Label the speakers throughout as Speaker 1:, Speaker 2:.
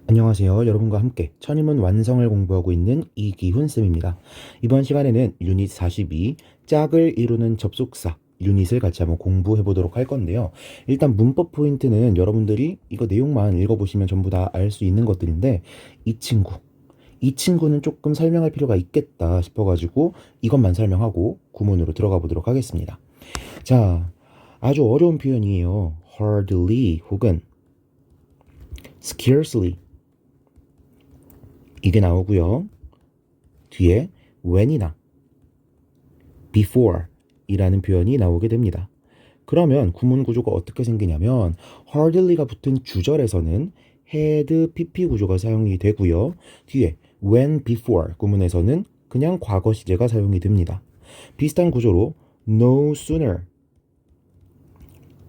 Speaker 1: 안녕하세요. 여러분과 함께 천인문 완성을 공부하고 있는 이기훈 쌤입니다. 이번 시간에는 유닛 42 짝을 이루는 접속사 유닛을 같이 한번 공부해 보도록 할 건데요. 일단 문법 포인트는 여러분들이 이거 내용만 읽어보시면 전부 다 알 수 있는 것들인데 이 친구는 조금 설명할 필요가 있겠다 싶어가지고 이것만 설명하고 구문으로 들어가 보도록 하겠습니다. 자, 아주 어려운 표현이에요. hardly 혹은 scarcely 이게 나오고요. 뒤에 when이나 before 이라는 표현이 나오게 됩니다. 그러면 구문 구조가 어떻게 생기냐면 hardly가 붙은 주절에서는 had pp 구조가 사용이 되고요. 뒤에 when before 구문에서는 그냥 과거 시제가 사용이 됩니다. 비슷한 구조로 no sooner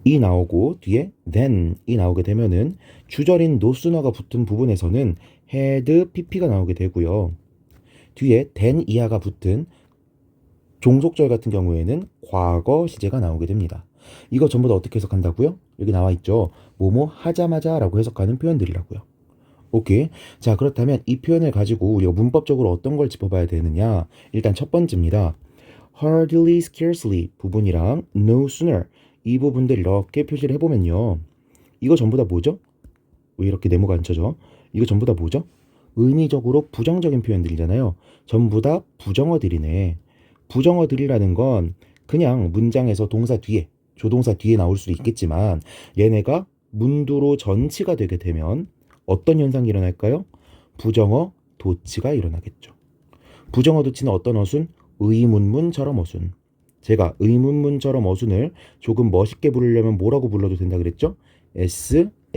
Speaker 1: 이 나오고 뒤에 then 이 나오게 되면은 주절인 no sooner가 붙은 부분에서는 had pp가 나오게 되고요. 뒤에 then 이하가 붙은 종속절 같은 경우에는 과거 시제가 나오게 됩니다. 이거 전부 다 어떻게 해석한다고요? 여기 나와 있죠. 뭐뭐 하자마자 라고 해석하는 표현들이라고요. 오케이. 자, 그렇다면 이 표현을 가지고 우리가 문법적으로 어떤 걸 짚어봐야 되느냐. 일단 첫 번째입니다. hardly, scarcely 부분이랑 no sooner 이 부분들 이렇게 표시를 해보면요. 이거 전부 다 뭐죠? 왜 이렇게 네모가 안 쳐져? 이거 전부 다 뭐죠? 의미적으로 부정적인 표현들이잖아요. 전부 다 부정어들이네. 부정어들이라는 건 그냥 문장에서 동사 뒤에, 조동사 뒤에 나올 수도 있겠지만 얘네가 문두로 전치가 되게 되면 어떤 현상이 일어날까요? 부정어 도치가 일어나겠죠. 부정어 도치는 어떤 어순? 의문문처럼 어순. 제가 의문문처럼 어순을 조금 멋있게 부르려면 뭐라고 불러도 된다 그랬죠? SAI.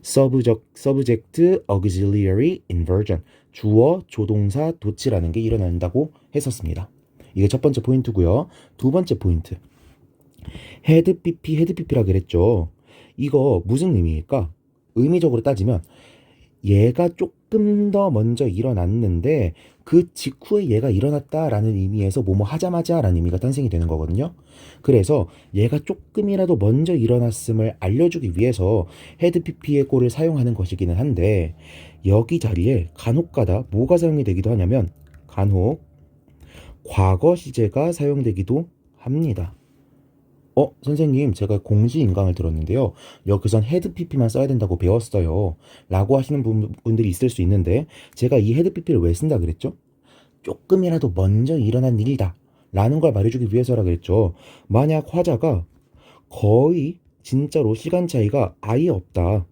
Speaker 1: Subject Auxiliary Inversion. 주어, 조동사, 도치라는 게 일어난다고 했었습니다. 이게 첫 번째 포인트고요. 두 번째 포인트. Had PP, Had PP라 그랬죠. 이거 무슨 의미일까? 의미적으로 따지면 얘가 조금 더 먼저 일어났는데 그 직후에 얘가 일어났다라는 의미에서 뭐뭐 하자마자라는 의미가 탄생이 되는 거거든요. 그래서 얘가 조금이라도 먼저 일어났음을 알려주기 위해서 헤드 PP의 꼴을 사용하는 것이기는 한데 여기 자리에 간혹가다 뭐가 사용이 되기도 하냐면 간혹 과거 시제가 사용되기도 합니다. 선생님, 제가 공시인강을 들었는데요. 여기선 헤드 PP만 써야 된다고 배웠어요. 라고 하시는 분들이 있을 수 있는데, 제가 이 헤드 PP를 왜 쓴다 그랬죠? 조금이라도 먼저 일어난 일이다. 라는 걸 말해주기 위해서라 그랬죠. 만약 화자가 거의 진짜로 시간 차이가 아예 없다.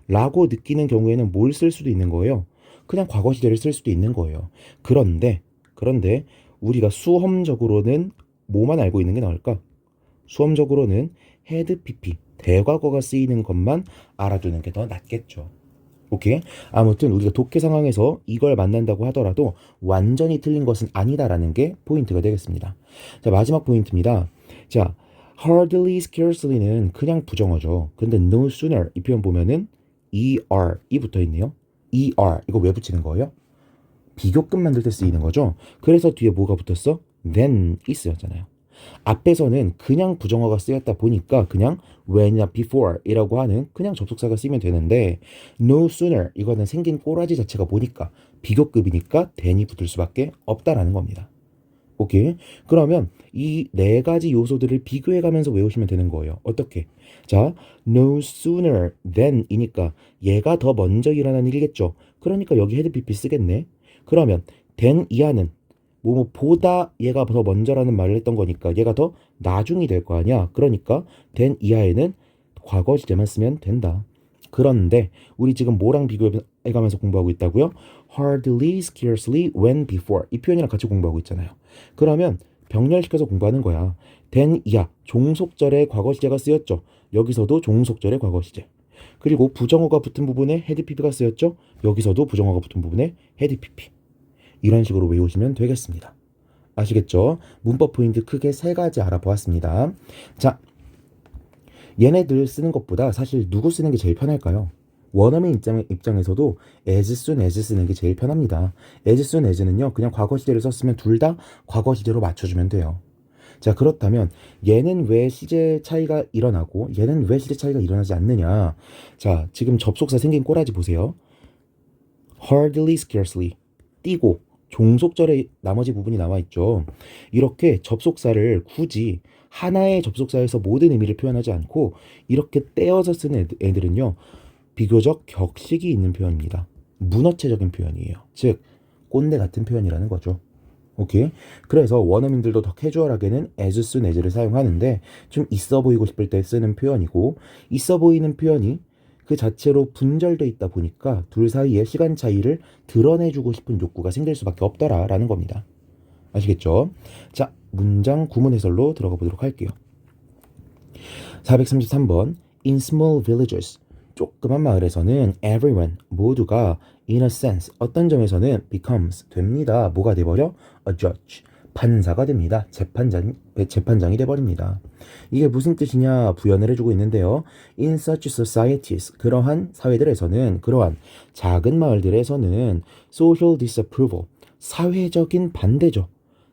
Speaker 1: 라고 느끼는 경우에는 뭘 쓸 수도 있는 거예요. 그냥 과거 시제를 쓸 수도 있는 거예요. 그런데, 우리가 수험적으로는 뭐만 알고 있는 게 나을까? 수험적으로는 had pp 대과거가 쓰이는 것만 알아두는 게 더 낫겠죠. 오케이? 아무튼 우리가 독해 상황에서 이걸 만난다고 하더라도 완전히 틀린 것은 아니다라는 게 포인트가 되겠습니다. 자, 마지막 포인트입니다. 자, hardly, scarcely는 그냥 부정어죠. 근데 no sooner 이 표현 보면은 er이 붙어 있네요. 이거 왜 붙이는 거예요? 비교급 만들 때 쓰이는 거죠. 그래서 뒤에 뭐가 붙었어? then이 쓰였잖아요. 앞에서는 그냥 부정어가 쓰였다 보니까 그냥 when이나 before 이라고 하는 그냥 접속사가 쓰이면 되는데 no sooner 이거는 생긴 꼬라지 자체가 보니까 비교급이니까 then이 붙을 수밖에 없다라는 겁니다. 오케이. 그러면 이 네 가지 요소들을 비교해 가면서 외우시면 되는 거예요. 어떻게? 자, no sooner than 이니까 얘가 더 먼저 일어난 일이겠죠. 그러니까 여기 헤드 PP 쓰겠네. 그러면 than 이하는 뭐보다 얘가 더 먼저라는 말을 했던 거니까 얘가 더 나중이 될 거 아니야. 그러니까 than 이하에는 과거 시제만 쓰면 된다. 그런데 우리 지금 뭐랑 비교해가면서 공부하고 있다고요? hardly, scarcely, when, before 이 표현이랑 같이 공부하고 있잖아요. 그러면 병렬시켜서 공부하는 거야. then 이하 종속절의 과거 시제가 쓰였죠. 여기서도 종속절의 과거 시제. 그리고 부정어가 붙은 부분에 had pp가 쓰였죠. 여기서도 부정어가 붙은 부분에 had pp. 이런 식으로 외우시면 되겠습니다. 아시겠죠? 문법 포인트 크게 세 가지 알아보았습니다. 자, 얘네들 쓰는 것보다 사실 누구 쓰는 게 제일 편할까요? 원어민 입장에서도 as soon as 쓰는 게 제일 편합니다. as soon as는요, 그냥 과거 시제를 썼으면 둘 다 과거 시제로 맞춰주면 돼요. 자, 그렇다면 얘는 왜 시제 차이가 일어나고 얘는 왜 시제 차이가 일어나지 않느냐? 자, 지금 접속사 생긴 꼬라지 보세요. hardly, scarcely, 띄고 종속절의 나머지 부분이 나와 있죠. 이렇게 접속사를 굳이 하나의 접속사에서 모든 의미를 표현하지 않고 이렇게 떼어서 쓰는 애들은요, 비교적 격식이 있는 표현입니다. 문어체적인 표현이에요. 즉 꼰대 같은 표현이라는 거죠. 오케이. 그래서 원어민들도 더 캐주얼하게는 as soon as를 사용하는데 좀 있어 보이고 싶을 때 쓰는 표현이고, 있어 보이는 표현이 그 자체로 분절돼 있다 보니까 둘 사이의 시간 차이를 드러내주고 싶은 욕구가 생길 수밖에 없더라라는 겁니다. 아시겠죠? 자, 문장 구문 해설로 들어가 보도록 할게요. 433번 In small villages, 조그만 마을에서는 everyone, 모두가 in a sense, 어떤 점에서는 becomes, 됩니다. 뭐가 돼버려? a judge, 판사가 됩니다. 재판장이 돼버립니다. 이게 무슨 뜻이냐 부연을 해주고 있는데요. In such societies, 그러한 사회들에서는, 그러한 작은 마을들에서는 social disapproval, 사회적인 반대죠.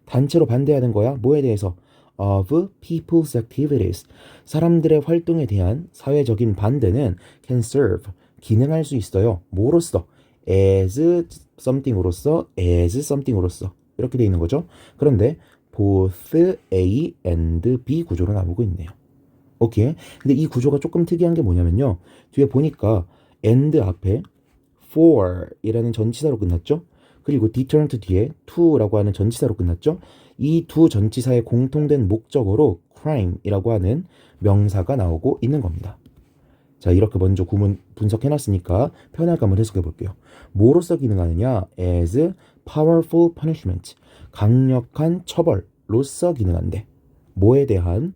Speaker 1: 단체로 반대하는 거야. 뭐에 대해서? of people's activities, 사람들의 활동에 대한 사회적인 반대는 can serve, 기능할 수 있어요. 뭐로써? as something으로서, as something으로서, 이렇게 돼 있는 거죠. 그런데 both A and B 구조로 나오고 있네요. 오케이. 근데 이 구조가 조금 특이한 게 뭐냐면요, 뒤에 보니까 and 앞에 for 이라는 전치사로 끝났죠. 그리고 deterrent 뒤에 to라고 하는 전치사로 끝났죠. 이 두 전치사의 공통된 목적어로 crime이라고 하는 명사가 나오고 있는 겁니다. 자, 이렇게 먼저 구문 분석해놨으니까 편할감을 해석해 볼게요. 뭐로서 기능하느냐? as powerful punishment, 강력한 처벌로서 기능한대. 뭐에 대한?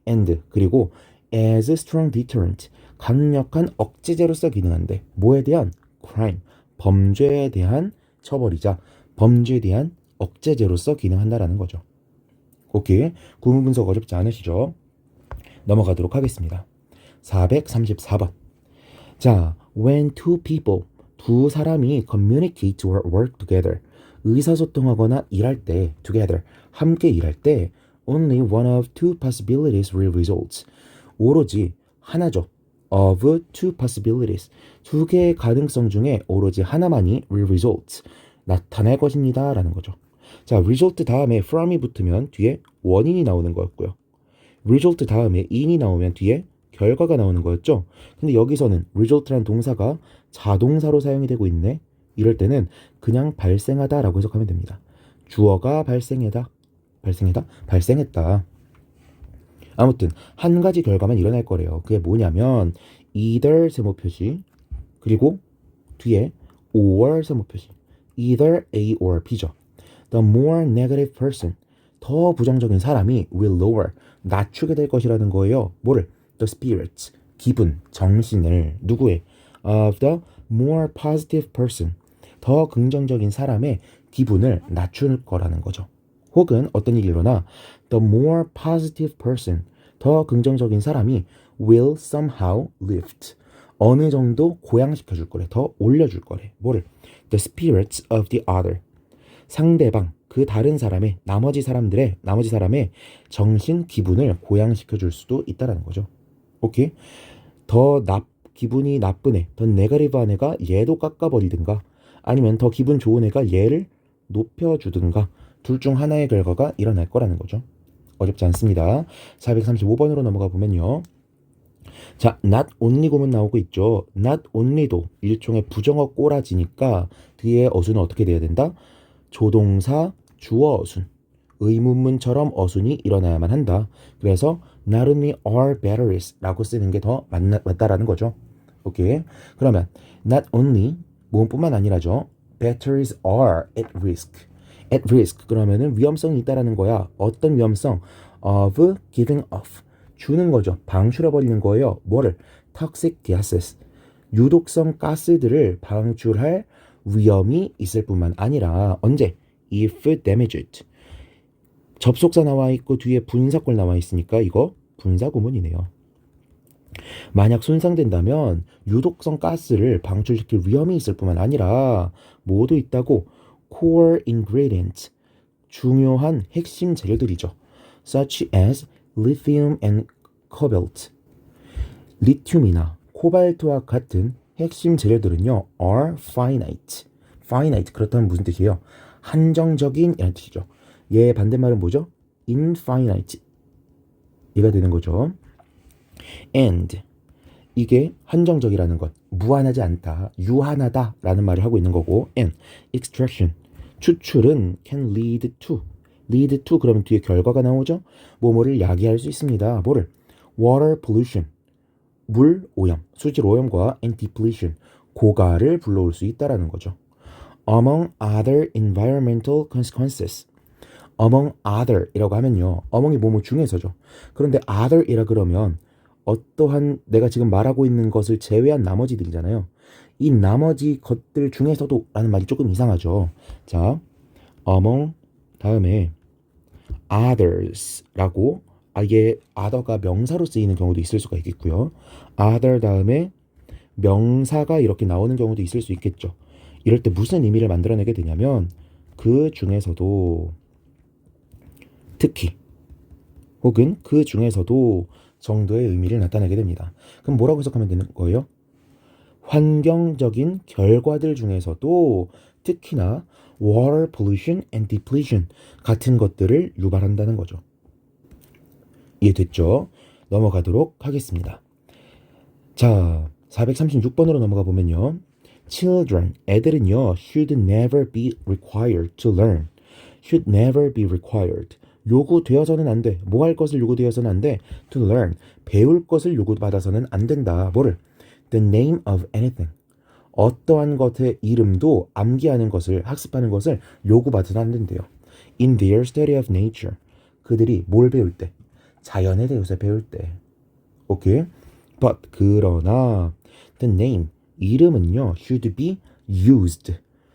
Speaker 1: and, 그리고 as strong deterrent, 강력한 억제제로서 기능한대. 뭐에 대한? crime, 범죄에 대한 처벌이자 범죄에 대한 억제제로서 기능한다라는 거죠. 오케이. 구문 분석 어렵지 않으시죠? 넘어가도록 하겠습니다. 434번. 자, when two people, 두 사람이 communicate or work together, 의사소통하거나 일할 때, together, 함께 일할 때, only one of two possibilities will result, 오로지 하나죠. of two possibilities, 두 개의 가능성 중에 오로지 하나만이 will result, 나타날 것입니다 라는 거죠. 자, result 다음에 from이 붙으면 뒤에 원인이 나오는 거였고요. result 다음에 in이 나오면 뒤에 결과가 나오는 거였죠. 근데 여기서는 result란 동사가 자동사로 사용이 되고 있네. 이럴 때는 그냥 발생하다 라고 해석하면 됩니다. 주어가 발생했다. 아무튼 한 가지 결과만 일어날 거래요. 그게 뭐냐면 either 세모 표시, 그리고 뒤에 or 세모 표시, either A or B죠. The more negative person, 더 부정적인 사람이 will lower, 낮추게 될 것이라는 거예요. 뭐를? The spirits, 기분, 정신을. 누구의? Of the more positive person, 더 긍정적인 사람의 기분을 낮출 거라는 거죠. 혹은 어떤 일이 일어나? The more positive person, 더 긍정적인 사람이 will somehow lift, 어느 정도 고양시켜 줄 거래. 더 올려줄 거래. 뭐를? The spirits of the other, 상대방, 그 다른 사람의, 나머지 사람의 정신, 기분을 고양시켜 줄 수도 있다라는 거죠. 오케이? 기분이 나쁜 애, 더 네거티브한 애가 얘도 깎아버리든가, 아니면 더 기분 좋은 애가 얘를 높여주든가, 둘 중 하나의 결과가 일어날 거라는 거죠. 어렵지 않습니다. 435번으로 넘어가 보면요. 자, not only 구문 나오고 있죠. not only도 일종의 부정어 꼬라지니까 뒤에 어순은 어떻게 돼야 된다? 조동사 주어 어순, 의문문처럼 어순이 일어나야만 한다. 그래서 not only are batteries 라고 쓰는 게 더 맞다라는 거죠. 오케이. 그러면 not only 뭐뿐만 아니라죠. batteries are at risk. at risk 그러면은 위험성이 있다라는 거야. 어떤 위험성? of giving off, 주는 거죠. 방출해버리는 거예요. 뭐를? toxic gases, 유독성 가스들을 방출할 위험이 있을 뿐만 아니라 언제? if damaged, 접속사 나와 있고 뒤에 분사꼴 나와 있으니까 이거 분사 구문이네요. 만약 손상된다면 유독성 가스를 방출시킬 위험이 있을 뿐만 아니라 뭐도 있다고? core ingredient, 중요한 핵심 재료들이죠. such as lithium and cobalt. 리튬이나 코발트와 같은 핵심 재료들은요, are finite. finite 그렇다면 무슨 뜻이에요? 한정적인 이라는 뜻이죠. 얘 반대말은 뭐죠? infinite. 얘가 되는 거죠. and 이게 한정적이라는 것, 무한하지 않다, 유한하다 라는 말을 하고 있는 거고, and extraction 추출은 can lead to 그러면 뒤에 결과가 나오죠. 뭐뭐를 야기할 수 있습니다. 뭐를? water pollution 물 오염, 수질 오염과 and depletion 고갈을 불러올 수 있다라는 거죠. among other environmental consequences. among other이라고 하면요, among이 뭐뭐 중에서죠. 그런데 other이라 그러면 어떠한 내가 지금 말하고 있는 것을 제외한 나머지들이잖아요. 이 나머지 것들 중에서도 라는 말이 조금 이상하죠. 자, among 다음에 others라고 이게 other가 명사로 쓰이는 경우도 있을 수가 있겠고요. other 다음에 명사가 이렇게 나오는 경우도 있을 수 있겠죠. 이럴 때 무슨 의미를 만들어내게 되냐면 그 중에서도 특히 혹은 그 중에서도 정도의 의미를 나타내게 됩니다. 그럼 뭐라고 해석하면 되는 거예요? 환경적인 결과들 중에서도 특히나 water pollution and depletion 같은 것들을 유발한다는 거죠. 이해됐죠? 넘어가도록 하겠습니다. 자, 436번으로 넘어가 보면요. Children, 애들은요, should never be required to learn. should never be required. 요구되어서는 안 돼. 뭐 할 것을 요구되어서는 안 돼. to learn. 배울 것을 요구받아서는 안 된다. 뭐를? the name of anything. 어떠한 것의 이름도 암기하는 것을, 학습하는 것을 요구받아서는 안 된대요. in their study of nature. 그들이 뭘 배울 때? 자연에 대해서 배울 때. 오케이? but 그러나 the name 이름은요 should be used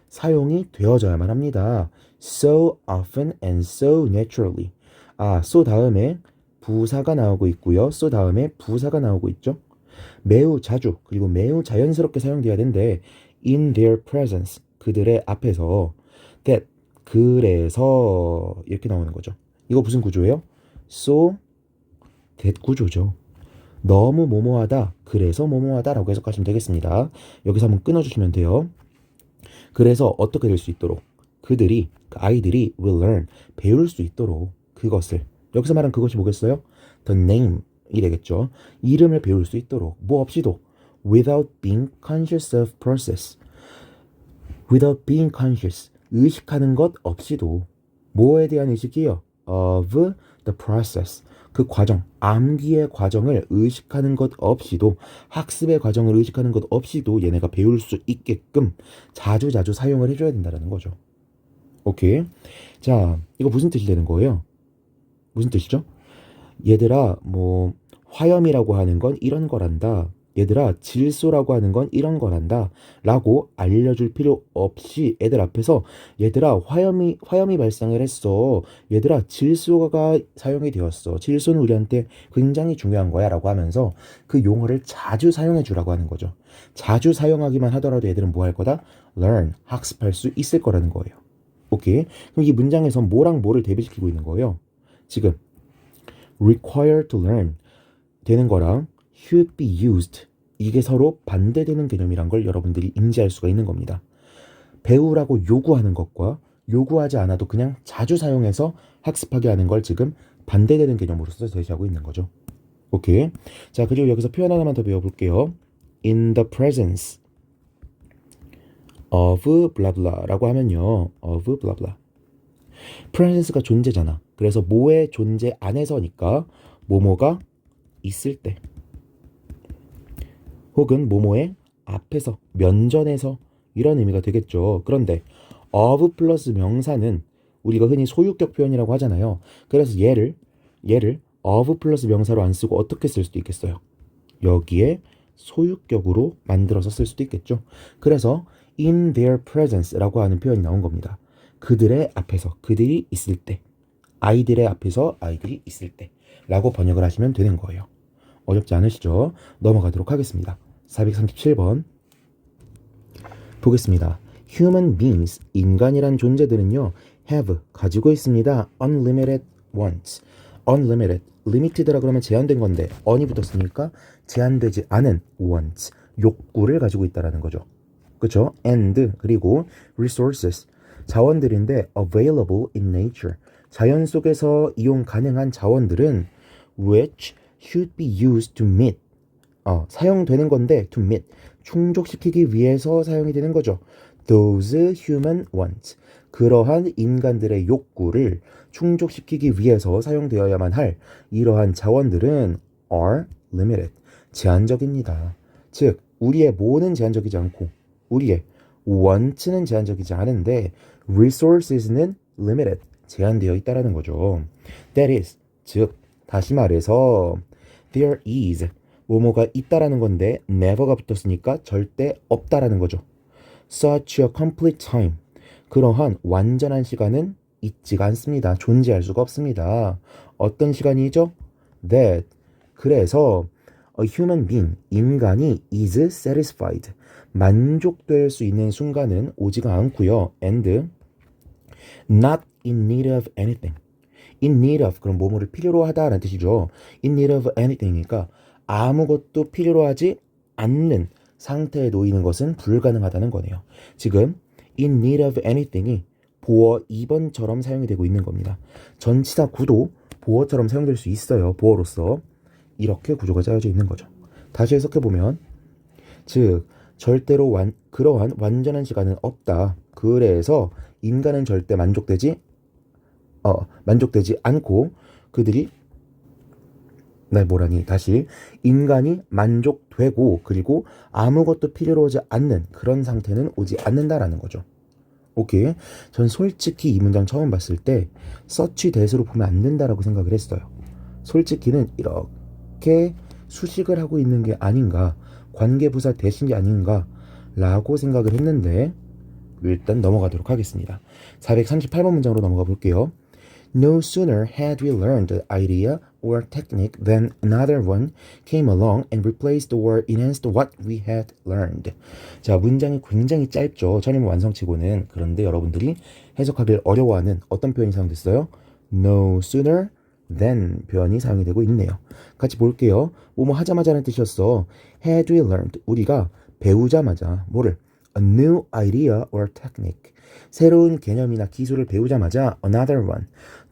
Speaker 1: 사용이 되어져야만 합니다. so often and so naturally. so 다음에 부사가 나오고 있고요. so 다음에 부사가 나오고 있죠. 매우 자주 그리고 매우 자연스럽게 사용돼야 되는데 in their presence 그들의 앞에서 that 그래서 이렇게 나오는 거죠. 이거 무슨 구조예요? so that 구조죠. 너무 뭐뭐하다 그래서 뭐뭐하다 라고 해석하시면 되겠습니다. 여기서 한번 끊어주시면 돼요. 그래서 어떻게 될 수 있도록 그들이 그 아이들이 will learn 배울 수 있도록 그것을 여기서 말한 그것이 뭐겠어요? the name 이 되겠죠. 이름을 배울 수 있도록 뭐 없이도 without being conscious of process without being conscious 의식하는 것 없이도 뭐에 대한 의식이요? of the process 그 과정, 암기의 과정을 의식하는 것 없이도 학습의 과정을 의식하는 것 없이도 얘네가 배울 수 있게끔 자주자주 사용을 해줘야 된다는 거죠. 오케이. 자, 이거 무슨 뜻이 되는 거예요? 무슨 뜻이죠? 얘들아, 뭐 화염이라고 하는 건 이런 거란다. 얘들아, 질소라고 하는 건 이런 거란다. 라고 알려줄 필요 없이 애들 앞에서 얘들아, 화염이 발생을 했어. 얘들아, 질소가 사용이 되었어. 질소는 우리한테 굉장히 중요한 거야. 라고 하면서 그 용어를 자주 사용해 주라고 하는 거죠. 자주 사용하기만 하더라도 애들은 뭐 할 거다? learn, 학습할 수 있을 거라는 거예요. 오케이. 그럼 이 문장에서 뭐랑 뭐를 대비시키고 있는 거예요? 지금 require to learn 되는 거랑 should be used 이게 서로 반대되는 개념이란 걸 여러분들이 인지할 수가 있는 겁니다. 배우라고 요구하는 것과 요구하지 않아도 그냥 자주 사용해서 학습하게 하는 걸 지금 반대되는 개념으로서 제시하고 있는 거죠. 오케이. 자, 그리고 여기서 표현 하나만 더 배워볼게요. in the presence of blah blah 라고 하면요. of blah blah presence가 존재잖아. 그래서 뭐의 존재 안에서니까 뭐뭐가 있을 때 혹은 뭐뭐의 앞에서 면전에서 이런 의미가 되겠죠. 그런데 of 플러스 명사는 우리가 흔히 소유격 표현이라고 하잖아요. 그래서 얘를 of 플러스 명사로 안 쓰고 어떻게 쓸 수도 있겠어요? 여기에 소유격으로 만들어서 쓸 수도 있겠죠. 그래서 in their presence라고 하는 표현이 나온 겁니다. 그들의 앞에서 그들이 있을 때 아이들의 앞에서 아이들이 있을 때 라고 번역을 하시면 되는 거예요. 어렵지 않으시죠? 넘어가도록 하겠습니다. 437번 보겠습니다. Human beings, 인간이란 존재들은요 have, 가지고 있습니다. unlimited wants, unlimited, limited라 그러면 제한된 건데 on이 붙었으니까 제한되지 않은 wants, 욕구를 가지고 있다라는 거죠. 그렇죠? and 그리고 resources, 자원들인데 available in nature, 자연 속에서 이용 가능한 자원들은 which should be used to meet, 사용되는 건데 to meet, 충족시키기 위해서 사용이 되는 거죠. Those human wants, 그러한 인간들의 욕구를 충족시키기 위해서 사용되어야만 할 이러한 자원들은 are limited, 제한적입니다. 즉 우리의 뭐는 제한적이지 않고 우리의 wants는 제한적이지 않은데 resources는 limited, 제한되어 있다라는 거죠. That is, 즉 다시 말해서 there is, 뭐뭐가 있다라는 건데 never가 붙었으니까 절대 없다라는 거죠. Such a complete time, 그러한 완전한 시간은 있지가 않습니다. 존재할 수가 없습니다. 어떤 시간이죠? That, 그래서 a human being, 인간이 is satisfied, 만족될 수 있는 순간은 오지가 않고요. And not in need of anything. in need of, 그럼 뭐뭐를 필요로 하다라는 뜻이죠. in need of anything이니까 아무것도 필요로 하지 않는 상태에 놓이는 것은 불가능하다는 거네요. 지금 in need of anything이 보어 2번처럼 사용이 되고 있는 겁니다. 전치사 구도 보어처럼 사용될 수 있어요. 보어로서 이렇게 구조가 짜여져 있는 거죠. 다시 해석해보면, 즉 절대로 그러한 완전한 시간은 없다. 그래서 인간은 절대 만족되지 않고 그들이 다시 인간이 만족되고 그리고 아무것도 필요로 하지 않는 그런 상태는 오지 않는다라는 거죠. 오케이. 전 솔직히 이 문장 처음 봤을 때 such that으로 보면 안 된다라고 생각을 했어요. 솔직히는 이렇게 수식을 하고 있는 게 아닌가, 관계부사 대신 게 아닌가 라고 생각을 했는데 일단 넘어가도록 하겠습니다. 438번 문장으로 넘어가 볼게요. No sooner had we learned the idea or technique than another one came along and replaced or enhanced what we had learned. 자, 문장이 굉장히 짧죠. 전임 완성치고는. 그런데 여러분들이 해석하기를 어려워하는 어떤 표현이 사용됐어요? No sooner than 표현이 사용이 되고 있네요. 같이 볼게요. 뭐뭐 하자마자는 뜻이었어. Had we learned, 우리가 배우자마자 뭐를? A new idea or technique, 새로운 개념이나 기술을 배우자마자 another one,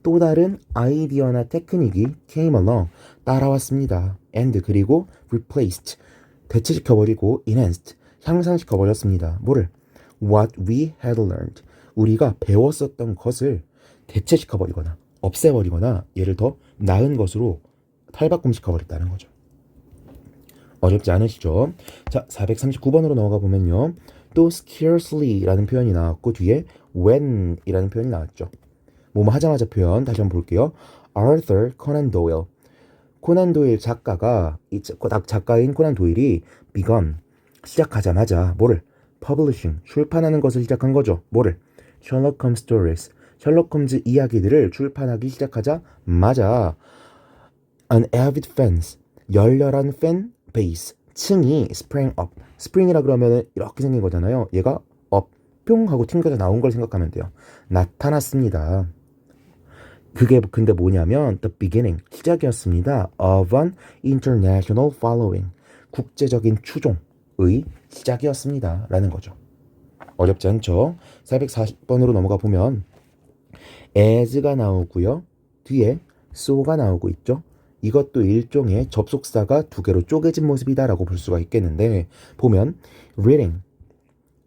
Speaker 1: 또 다른 아이디어나 테크닉이 came along, 따라왔습니다. and 그리고 replaced, 대체시켜버리고 enhanced, 향상시켜버렸습니다. 뭐를? what we had learned, 우리가 배웠었던 것을 대체시켜버리거나 없애버리거나 얘를 더 나은 것으로 탈바꿈시켜버렸다는 거죠. 어렵지 않으시죠? 자, 439번으로 넘어가 보면요. 또 scarcely라는 표현이 나왔고 뒤에 when이라는 표현이 나왔죠. 뭐뭐 하자마자 표현 다시 한번 볼게요. Arthur Conan Doyle, 코난 도일 작가가, 작가인 코난 도일이 begun, 시작하자마자 뭐를? publishing, 출판하는 것을 시작한 거죠. 뭐를? Sherlock Holmes stories, 셜록 홈즈 이야기들을 출판하기 시작하자마자 an avid fans, 열렬한 팬 베이스, 층이 sprang up, spring이라 그러면 이렇게 생긴 거잖아요. 얘가 up, 뿅 하고 튕겨져 나온 걸 생각하면 돼요. 나타났습니다. 그게 근데 뭐냐면 the beginning, 시작이었습니다. of an international following, 국제적인 추종의 시작이었습니다. 라는 거죠. 어렵지 않죠? 440번으로 넘어가 보면 as가 나오고요. 뒤에 so가 나오고 있죠. 이것도 일종의 접속사가 두 개로 쪼개진 모습이다라고 볼 수가 있겠는데, 보면 reading,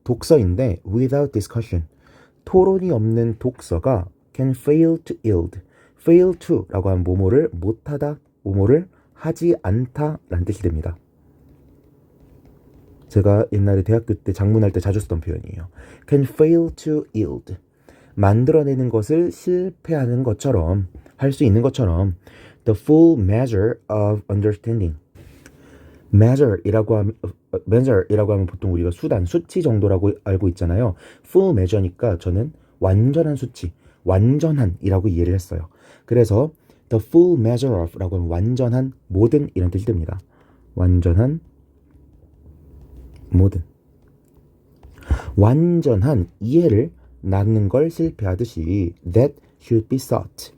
Speaker 1: 독서인데 without discussion, 토론이 없는 독서가 can fail to yield, fail to 라고 하면 뭐뭐를 못하다, 뭐뭐를 하지 않다 라는 뜻이 됩니다. 제가 옛날에 대학교 때 작문할 때 자주 쓰던 표현이에요. can fail to yield, 만들어내는 것을 실패하는 것처럼, 할 수 있는 것처럼 the full measure of understanding, measure이라고 하면 보통 우리가 수단, 수치 정도라고 알고 있잖아요. full measure니까 저는 완전한 수치, 완전한이라고 이해를 했어요. 그래서 the full measure of 라고 하면 완전한 모든 이런 뜻이 됩니다. 완전한 모든, 완전한 이해를 낳는 걸 실패하듯이 that should be sought,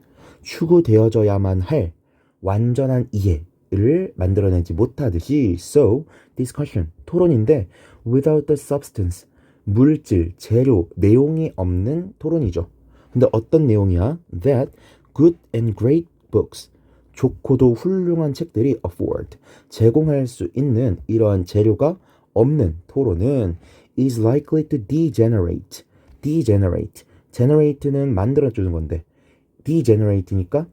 Speaker 1: 추구되어져야만 할 완전한 이해를 만들어내지 못하듯이 so discussion 토론인데 without the substance 물질, 재료, 내용이 없는 토론이죠. 근데 어떤 내용이야? That good and great books 좋고도 훌륭한 책들이 afford 제공할 수 있는 이러한 재료가 없는 토론은 is likely to degenerate. generate는 만들어주는 건데 degenerate니까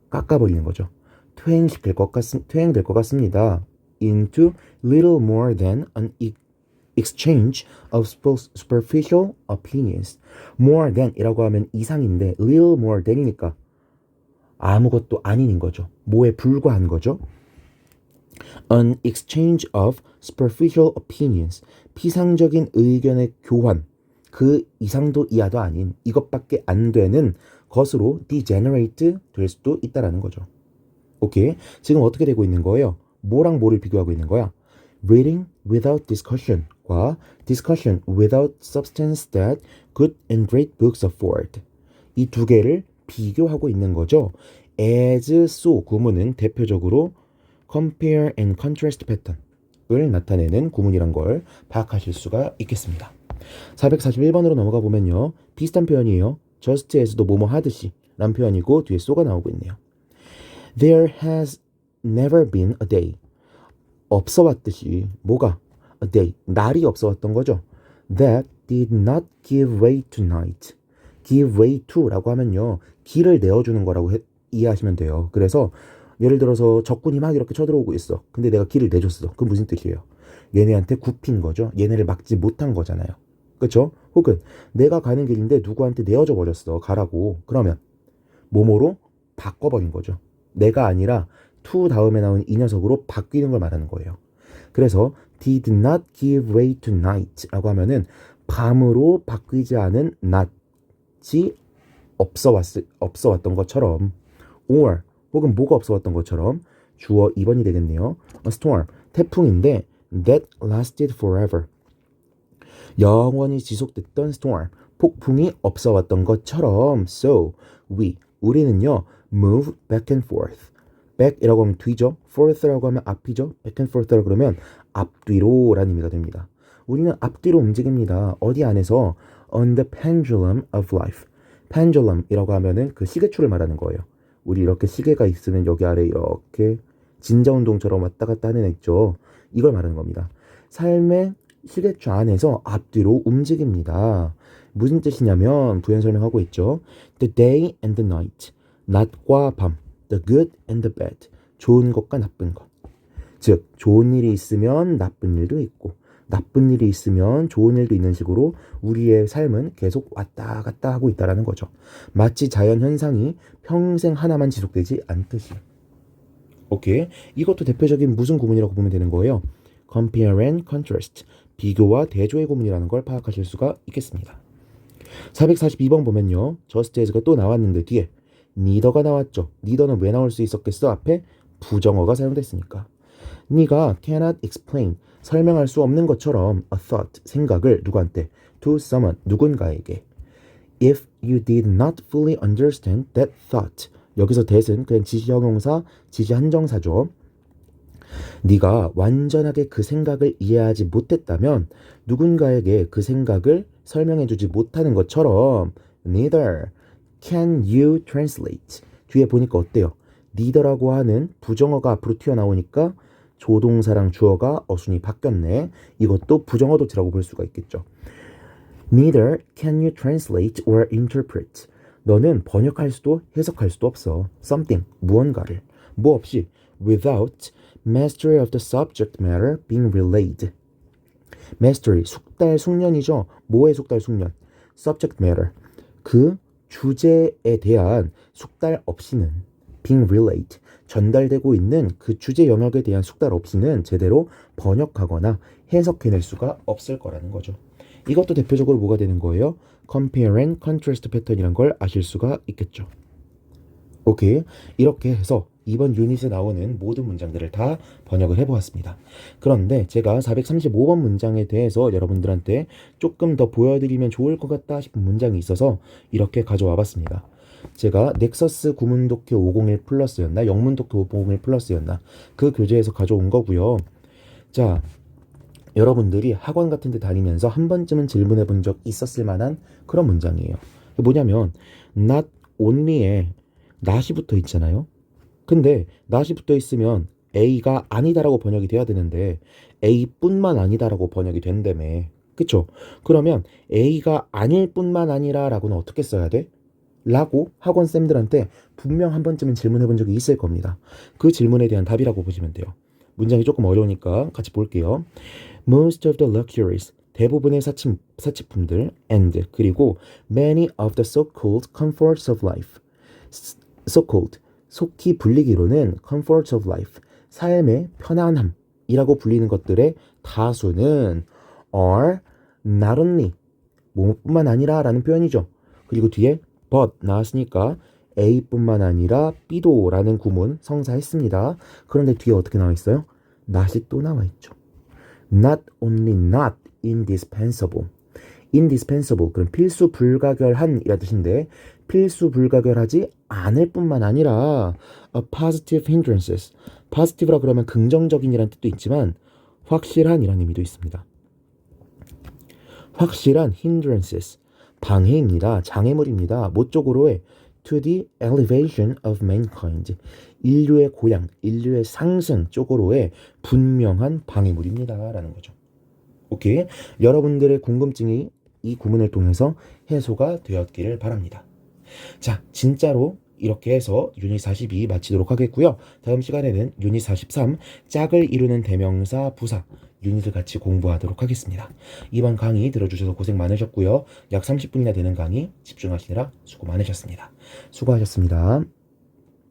Speaker 1: 깎아버리는 거죠. 퇴행될 것 같습니다. into little more than an exchange of superficial opinions. more than 이라고 하면 이상인데 little more than이니까 아무것도 아닌 거죠. 뭐에 불과한 거죠. An exchange of superficial opinions. 피상적인 의견의 교환. 그 이상도 이하도 아닌 이것밖에 안 되는 것으로 degenerate 될 수도 있다라는 거죠. 오케이. 지금 어떻게 되고 있는 거예요? 뭐랑 뭐를 비교하고 있는 거야? Reading without discussion과 discussion without substance that good and great books afford. 이 두 개를 비교하고 있는 거죠. as, so 구문은 대표적으로 compare and contrast pattern을 나타내는 구문이란 걸 파악하실 수가 있겠습니다. 441번으로 넘어가 보면요. 비슷한 표현이에요. just as도 뭐뭐 하듯이 라는 표현이고 뒤에 so가 나오고 있네요. There has never been a day. 없어 왔듯이 뭐가? A day. 날이 없어 왔던 거죠. That did not give way to night. give way to라고 하면요. 길을 내어주는 거라고 이해하시면 돼요. 그래서 예를 들어서 적군이 막 이렇게 쳐들어오고 있어. 근데 내가 길을 내줬어. 그건 무슨 뜻이에요? 얘네한테 굽힌 거죠. 얘네를 막지 못한 거잖아요. 그렇죠? 혹은 내가 가는 길인데 누구한테 내어줘 버렸어. 가라고. 그러면 뭐뭐로 바꿔버린 거죠. 내가 아니라 to 다음에 나온 이 녀석으로 바뀌는 걸 말하는 거예요. 그래서 did not give way to night 라고 하면은 밤으로 바뀌지 않은 not이 없어 왔던 것처럼 or 혹은 뭐가 없어 왔던 것처럼 주어 2번이 되겠네요. A storm, 태풍인데 that lasted forever. 영원히 지속됐던 storm, 폭풍이 없어 왔던 것처럼 so 우리는요 move back and forth. back이라고 하면 뒤죠. forth라고 하면 앞이죠. back and forth라고 그러면 앞뒤로 라는 의미가 됩니다. 우리는 앞뒤로 움직입니다. 어디 안에서 on the pendulum of life. pendulum이라고 하면은 그 시계추를 말하는 거예요. 우리 이렇게 시계가 있으면 여기 아래 이렇게 진자운동처럼 왔다 갔다 하는 애 있죠. 이걸 말하는 겁니다. 삶의 시계추 안에서 앞뒤로 움직입니다. 무슨 뜻이냐면 부연 설명하고 있죠. The day and the night. 낮과 밤. The good and the bad. 좋은 것과 나쁜 것. 즉 좋은 일이 있으면 나쁜 일도 있고 나쁜 일이 있으면 좋은 일도 있는 식으로 우리의 삶은 계속 왔다 갔다 하고 있다는 거죠. 마치 자연현상이 평생 하나만 지속되지 않듯이. 오케이. 이것도 대표적인 무슨 구문이라고 보면 되는 거예요. compare and contrast. 비교와 대조의 구문이라는 걸 파악하실 수가 있겠습니다. 442번 보면요. just as가 또 나왔는데 뒤에 neither가 나왔죠. neither는 왜 나올 수 있었겠어? 앞에 부정어가 사용됐으니까. 네가 cannot explain. 설명할 수 없는 것처럼 a thought, 생각을 누구한테? to someone, 누군가에게. If you did not fully understand that thought. 여기서 that은 그냥 지시형용사, 지시한정사죠. 네가 완전하게 그 생각을 이해하지 못했다면 누군가에게 그 생각을 설명해주지 못하는 것처럼 neither can you translate. 뒤에 보니까 어때요? neither라고 하는 부정어가 앞으로 튀어나오니까 조동사랑 주어가 어순이 바뀌었네. 이것도 부정어 도치라고 볼 수가 있겠죠. Neither can you translate or interpret. 너는 번역할 수도 해석할 수도 없어. Something, 무언가를. 뭐 없이 without mastery of the subject matter being relayed. mastery, 숙달, 숙련이죠. 뭐의 숙달, 숙련? subject matter. 그 주제에 대한 숙달 없이는 being relayed. 전달되고 있는 그 주제 영역에 대한 숙달 없이는 제대로 번역하거나 해석해낼 수가 없을 거라는 거죠. 이것도 대표적으로 뭐가 되는 거예요? compare and contrast 패턴이란 걸 아실 수가 있겠죠. 오케이. 이렇게 해서 이번 유닛에 나오는 모든 문장들을 다 번역을 해보았습니다. 그런데 제가 435번 문장에 대해서 여러분들한테 조금 더 보여드리면 좋을 것 같다 싶은 문장이 있어서 이렇게 가져와 봤습니다. 제가 넥서스 구문독해 501 플러스였나 영문독해 501 플러스였나 그 교재에서 가져온 거고요. 자, 여러분들이 학원 같은 데 다니면서 한 번쯤은 질문해 본 적 있었을 만한 그런 문장이에요. 뭐냐면 not only에 not이 붙어 있잖아요. 근데 not이 붙어 있으면 A가 아니다라고 번역이 돼야 되는데 A뿐만 아니다라고 번역이 된다며. 그쵸? 그러면 A가 아닐 뿐만 아니라 라고는 어떻게 써야 돼? 라고 학원쌤들한테 분명 한 번쯤은 질문해 본 적이 있을 겁니다. 그 질문에 대한 답이라고 보시면 돼요. 문장이 조금 어려우니까 같이 볼게요. Most of the luxuries, 대부분의 사치품들, and, 그리고 many of the so-called comforts of life, so-called, 속히 불리기로는 comforts of life, 삶의 편안함이라고 불리는 것들의 다수는 are not only, 뭐뿐만 아니라 라는 표현이죠. 그리고 뒤에 but 나왔으니까 A뿐만 아니라 B도 라는 구문 성사했습니다. 그런데 뒤에 어떻게 나와 있어요? not이 또 나와 있죠. Not only not indispensable. indispensable, 그럼 필수 불가결한 이라 뜻인데 필수 불가결하지 않을 뿐만 아니라 a positive hindrances. positive라 그러면 긍정적인 이란 뜻도 있지만 확실한 이란 의미도 있습니다. 확실한 hindrances, 방해입니다. 장애물입니다. 뭐 쪽으로의 to the elevation of mankind. 인류의 고양, 인류의 상승 쪽으로의 분명한 방해물입니다. 라는 거죠. 오케이. 여러분들의 궁금증이 이 구문을 통해서 해소가 되었기를 바랍니다. 자, 진짜로 이렇게 해서 유닛 42 마치도록 하겠고요. 다음 시간에는 유닛 43 짝을 이루는 대명사 부사 유닛을 같이 공부하도록 하겠습니다. 이번 강의 들어주셔서 고생 많으셨고요. 약 30분이나 되는 강의 집중하시느라 수고 많으셨습니다. 수고하셨습니다.